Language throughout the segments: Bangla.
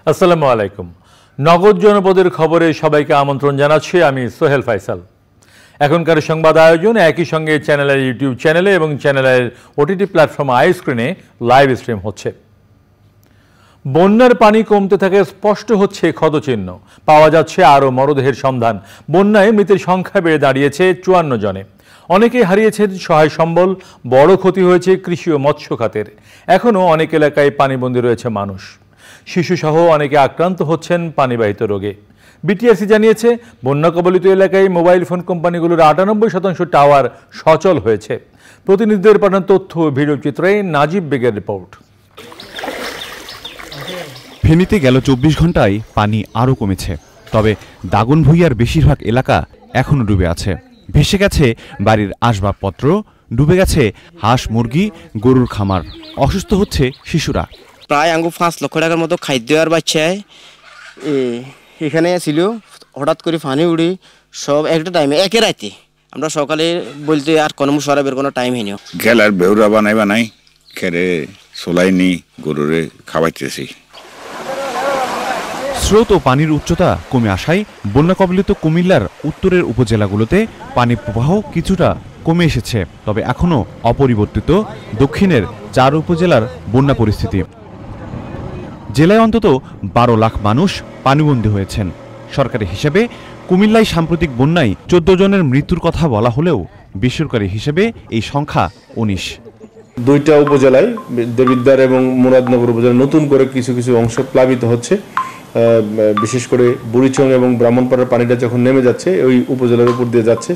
আসসালামু আলাইকুম। নগদ জনপদের খবরে সবাইকে আমন্ত্রণ জানাচ্ছি আমি সোহেল ফাইসাল। এখনকার সংবাদ আয়োজন একই সঙ্গে চ্যানেলের ইউটিউব চ্যানেলে এবং চ্যানেলের ওটিটি প্ল্যাটফর্ম আইস্ক্রিনে লাইভ স্ট্রিম হচ্ছে। বন্যার পানি কমতে থাকে, স্পষ্ট হচ্ছে ক্ষতচিহ্ন, পাওয়া যাচ্ছে আরও মরদেহের সন্ধান। বন্যায় মৃতের সংখ্যা বেড়ে দাঁড়িয়েছে 54 জনে। অনেকেই হারিয়েছেন সহায় সম্বল, বড় ক্ষতি হয়েছে কৃষি ও মৎস্য খাতের। এখনও অনেক এলাকায় পানিবন্দী রয়েছে মানুষ। শিশুসহ অনেকে আক্রান্ত হচ্ছেন পানিবাহিত রোগে। বিটিআরসি জানিয়েছে বন্যা কবলিত এলাকায় মোবাইল ফোন কোম্পানিগুলোর 98% টাওয়ার সচল হয়েছে। প্রতিনিধিদের পাঠানো তথ্য ও ভিডিও চিত্রে নাজিব বেগের রিপোর্ট। ফেনীতে গেল 24 ঘন্টায় পানি আরও কমেছে, তবে দাগনভূঞার বেশিরভাগ এলাকা এখনও ডুবে আছে। ভেসে গেছে বাড়ির আসবাবপত্র, ডুবে গেছে হাঁস মুরগি, গরুর খামার। অসুস্থ হচ্ছে শিশুরা। প্রায় 5 লক্ষ টাকার মতো খাদ্য আর বাচ্চায় এখানে ছিল। হঠাৎ করে পানি উড়ি সব একটা টাইমে একে রাতে আমরা সকালে বলতে আর কোনো সরাবের কোনো টাইম হয়নি। গেলার বেউরা বানাই খেরে সোলাইনি গরুরে খাওয়াইতেছি। স্রোত ও পানির উচ্চতা কমে আসায় বন্যা কবলিত কুমিল্লার উত্তরের উপজেলাগুলোতে পানি প্রবাহ কিছুটা কমে এসেছে, তবে এখনও অপরিবর্তিত দক্ষিণের 4 উপজেলার বন্যা পরিস্থিতি। জেলায় অন্তত 12 লাখ মানুষ পানিবন্দী হয়েছেন। সরকারি হিসেবে কুমিল্লায় সাম্প্রতিক বন্যায় 14 জনের মৃত্যুর কথা বলা হলেও বেসরকারি হিসেবে এই সংখ্যা 19। দুইটা উপজেলায় দেবিদ্বার এবং মুরাদনগর উপজেলায় নতুন করে কিছু কিছু অংশ প্লাবিত হচ্ছে। বিশেষ করে বুড়িচং এবং ব্রাহ্মণপাড়ার পানিটা যখন নেমে যাচ্ছে ওই উপজেলার উপর দিয়ে যাচ্ছে।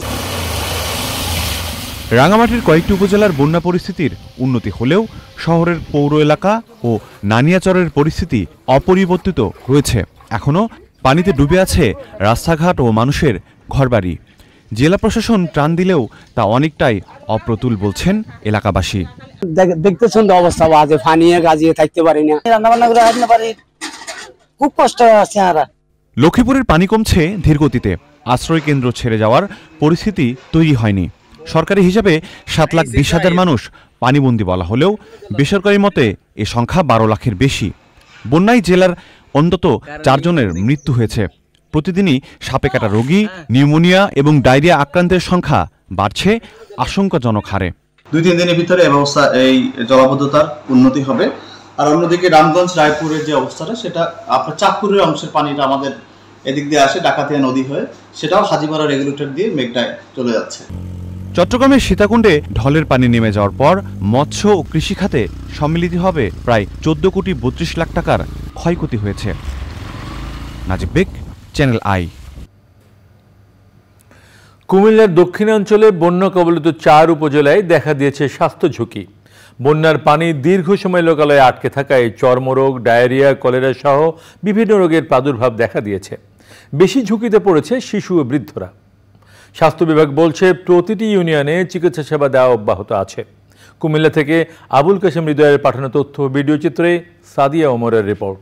রাঙামাটির কয়েকটি উপজেলার বন্যা পরিস্থিতির উন্নতি হলেও শহরের পৌর এলাকা ও নানিয়াচরের পরিস্থিতি অপরিবর্তিত রয়েছে। এখনও পানিতে ডুবে আছে রাস্তাঘাট ও মানুষের ঘরবাড়ি। জেলা প্রশাসন ত্রাণ দিলেও তা অনেকটাই অপ্রতুল বলছেন এলাকাবাসী। দেখতেছেন অবস্থা, বাজে পানিয়ে গাজিয়ে থাকতে পারি না, রান্নাবান্না করে হাঁটতে পারি, খুব কষ্ট আছে। লক্ষ্মীপুরের পানি কমছে ধীরগতিতে। আশ্রয় কেন্দ্র ছেড়ে যাওয়ার পরিস্থিতি তৈরি হয়নি। সরকারি হিসাবে 7,20,000 মানুষ পানিবন্দী বলা হলেও বেসরকারি মতে এ সংখ্যা 12 লাখের বেশি। বন্যায় জেলার অন্তত 4 জনের মৃত্যু হয়েছে। প্রতিদিনই সাপে কাটা রোগী, নিউমোনিয়া এবং ডায়রিয়া আক্রান্তের সংখ্যা বাড়ছে আশঙ্কাজনক হারে। 2-3 দিনের ভিতরে এই জলাবদ্ধতার উন্নতি হবে। আর অন্যদিকে রামগঞ্জ রায়পুরের যে অবস্থাটা, সেটা আপনার চাঁদপুরের অংশের পানিটা আমাদের এদিক দিয়ে আসে ডাকাতিয়া নদী হয়ে, সেটাও হাজিপাড়া রেগুলেটর দিয়ে মেঘটায় চলে যাচ্ছে। চট্টগ্রামের সীতাকুণ্ডে ঢলের পানি নেমে যাওয়ার পর মৎস্য ও কৃষি খাতে সম্মিলিত হবে প্রায় 14,32 লাখ টাকার ক্ষয়ক্ষতি হয়েছে। নাজিব বেগ, চ্যানেল আই। কুমিল্লার দক্ষিণাঞ্চলে বন্যা কবলিত 4 উপজেলায় দেখা দিয়েছে স্বাস্থ্য ঝুঁকি। বন্যার পানি দীর্ঘ সময় লোকালয়ে আটকে থাকায় চর্মরোগ, ডায়রিয়া, কলেরা সহ বিভিন্ন রোগের প্রাদুর্ভাব দেখা দিয়েছে। বেশি ঝুঁকিতে পড়েছে শিশু ও বৃদ্ধরা। স্বাস্থ্য বিভাগ বলছে প্রতিটি ইউনিয়নে চিকিৎসা সেবা দেওয়া অব্যাহত আছে। কুমিল্লা থেকে আবুল কাশেম হৃদয়ের পাঠানো তথ্য ভিডিও চিত্রে সাদিয়া ওমরের রিপোর্ট।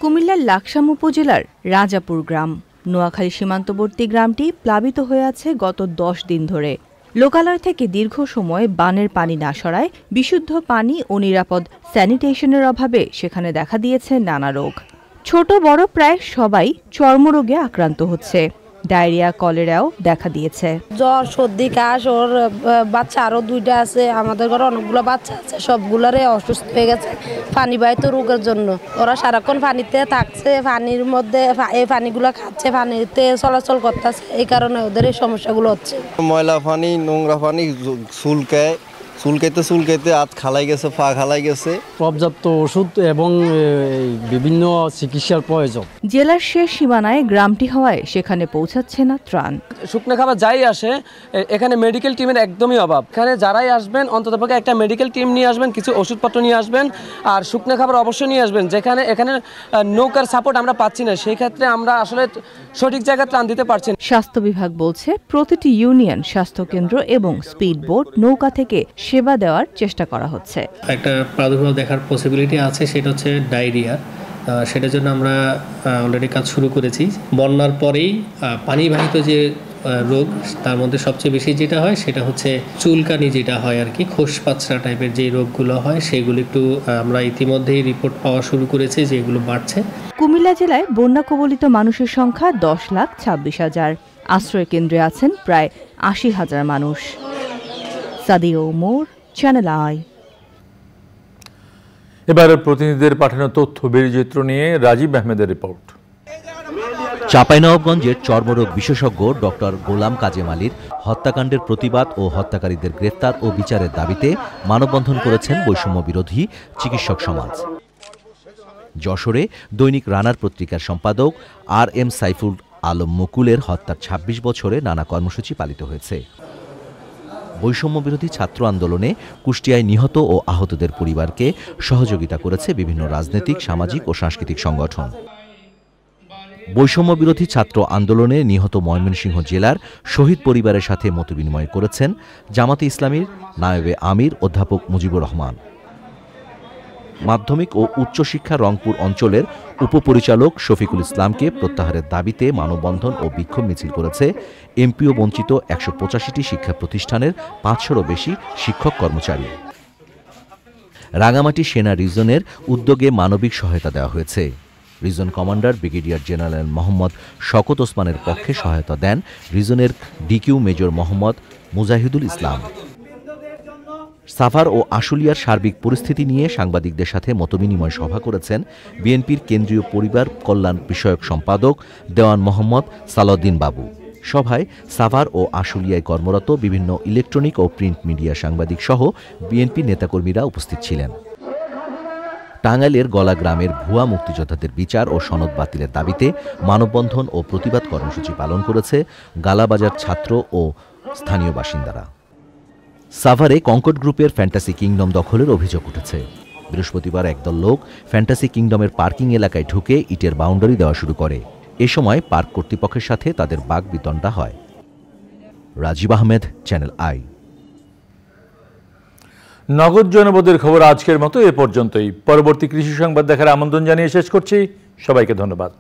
কুমিল্লার লাকসাম উপজেলার রাজাপুর গ্রাম, নোয়াখালী সীমান্তবর্তী গ্রামটি প্লাবিত হয়ে আছে গত 10 দিন ধরে। লোকালয় থেকে দীর্ঘ সময় বানের পানি না সরায় বিশুদ্ধ পানি ও নিরাপদ স্যানিটেশনের অভাবে সেখানে দেখা দিয়েছে নানা রোগ। ছোট বড় প্রায় সবাই চর্মরোগে আক্রান্ত হচ্ছে। ডায়রিয়া, কলেরাও দেখা দিয়েছে। জ্বর, সর্দি, কাশ, ওর বাচ্চা আরো 2টা আছে। আমাদের ঘরে অনেকগুলো বাচ্চা আছে, সবগুলারে অসুস্থ হয়ে গেছে পানিবাহিত রোগের জন্য। ওরা সারাক্ষণ পানিতে থাকছে, পানির মধ্যে এই পানিগুলো খাচ্ছে, পানিতে চলাচল করতেছে, এই কারণে ওদের এই সমস্যাগুলো হচ্ছে। ময়লা পানি, নোংরা পানি, চুলকাইতে হাত খালাই গেছে, পা খালাই গেছে। পর্যাপ্ত ওষুধ এবং বিভিন্ন চিকিৎসার প্রয়োজন। জেলার শেষ সীমানায় গ্রামটি হওয়ায় সেখানে পৌঁছাচ্ছে না ত্রাণ। শুকনো খাবার যাই আসে, এখানে মেডিকেল টিমের একদমই অভাব। এখানে যারাই আসবেন অন্ততপক্ষে একটা মেডিকেল টিম নিয়ে আসবেন, কিছু ওষুধপত্র নিয়ে আসবেন, আর শুকনো খাবার অবশ্যই নিয়ে আসবেন। এখানে নৌকার সাপোর্ট আমরা পাচ্ছি না, সেই ক্ষেত্রে আমরা আসলে সঠিক জায়গায় ত্রাণ দিতে পারছি না। স্বাস্থ্য বিভাগ বলছে প্রতিটি ইউনিয়ন স্বাস্থ্যকেন্দ্র এবং স্পিড বোট নৌকা থেকে সেবা দেওয়ার চেষ্টা করা হচ্ছে। একটা প্রাদুর্ভাব দেখার পসিবিলিটি আছে, সেটা হচ্ছে ডায়রিয়া। সেটার জন্য আমরা অলরেডি কাজ শুরু করেছি। বন্যার পরেই পানিবাহিত যে রোগ, তার মধ্যে সবচেয়ে বেশি যেটা হয় সেটা হচ্ছে চুলকানি, যেটা হয় আর কি, খোসপাচড়া টাইপের যে রোগগুলো হয় সেগুলো একটু আমরা ইতিমধ্যেই রিপোর্ট পাওয়া শুরু করেছি যে এগুলো বাড়ছে। কুমিল্লা জেলায় বন্যা কবলিত মানুষের সংখ্যা 10,26,000। আশ্রয় কেন্দ্রে আছেন প্রায় 80,000 মানুষ। Sadia Omar, channel I. এবার প্রতিনিধিদের পাঠানো তথ্য বীরচিত্র নিয়ে রাজীব আহমেদের রিপোর্ট। চাঁপাইনবাবগঞ্জের চর্মরোগ বিশেষজ্ঞ ডক্টর গোলাম কাজেম আলীর হত্যাকাণ্ডের প্রতিবাদ ও হত্যাকারীদের গ্রেফতার ও বিচারের দাবিতে মানববন্ধন করেছেন বৈষম্য বিরোধী চিকিৎসক সমাজ। যশোরে দৈনিক রানার পত্রিকার সম্পাদক RM সাইফুল আলম মুকুলের হত্যার 26 বছরে নানা কর্মসূচি পালিত হয়েছে। বৈষম্য বিরোধী ছাত্র আন্দোলনে কুষ্টিয়ায় নিহত ও আহতদের পরিবারকে সহযোগিতা করেছে বিভিন্ন রাজনৈতিক, সামাজিক ও সাংস্কৃতিক সংগঠন। বৈষম্য বিরোধী ছাত্র আন্দোলনে নিহত ময়মনসিংহ জেলার শহীদ পরিবারের সাথে মতবিনিময় করেছেন জামাতে ইসলামীর নায়েবে আমির অধ্যাপক মুজিবুর রহমান। মাধ্যমিক ও উচ্চশিক্ষা রংপুর অঞ্চলের উপপরিচালক শফিকুল ইসলামকে প্রত্যাহারের দাবিতে মানববন্ধন ও বিক্ষোভ মিছিল করেছে এমপিও বঞ্চিত 185টি শিক্ষা প্রতিষ্ঠানের 500-এরও বেশি শিক্ষক কর্মচারী। রাঙামাটি সেনা রিজনের উদ্যোগে মানবিক সহায়তা দেওয়া হয়েছে। Region commander brigadier general Mohammad Shawkat ওসমানের পক্ষে সহায়তা দেন রিজনের ডিকিউ মেজর মোহাম্মদ মুজাহিদুল ইসলাম। সাভার ও আশুলিয়ার সার্বিক পরিস্থিতি নিয়ে সাংবাদিকদের সাথে মতবিনিময় সভা করেছেন বিএনপির কেন্দ্রীয় পরিবার কল্যাণ বিষয়ক সম্পাদক দেওয়ান মোহাম্মদ সালাউদ্দিন বাবু। সভায় সাভার ও আশুলিয়ায় কর্মরত বিভিন্ন ইলেকট্রনিক ও প্রিন্ট মিডিয়া সাংবাদিক সহ বিএনপি নেতাকর্মীরা উপস্থিত ছিলেন। টাঙ্গাইলের গলা গ্রামের ভুয়া মুক্তিযোদ্ধাদের বিচার ও সনদ বাতিলের দাবিতে মানববন্ধন ও প্রতিবাদ কর্মসূচি পালন করেছে গালাবাজার ছাত্র ও স্থানীয় বাসিন্দারা। সাভারে কঙ্কট গ্রুপের ফ্যান্টাসি কিংডম দখলের অভিযোগ উঠেছে। বৃহস্পতিবার একদল লোক ফ্যান্টাসি কিংডমের পার্কিং এলাকায় ঢুকে ইটের বাউন্ডারি দেওয়া শুরু করে। এ সময় পার্ক কর্তৃপক্ষের সাথে তাদের বাকবিতণ্ডা হয়। Rajib Ahmed, channel I. নগদ জনপদের খবর আজকের মতো এ পর্যন্তই। পরবর্তী কৃষি সংবাদ দেখার আমন্ত্রণ জানিয়ে শেষ করছি। সবাইকে ধন্যবাদ।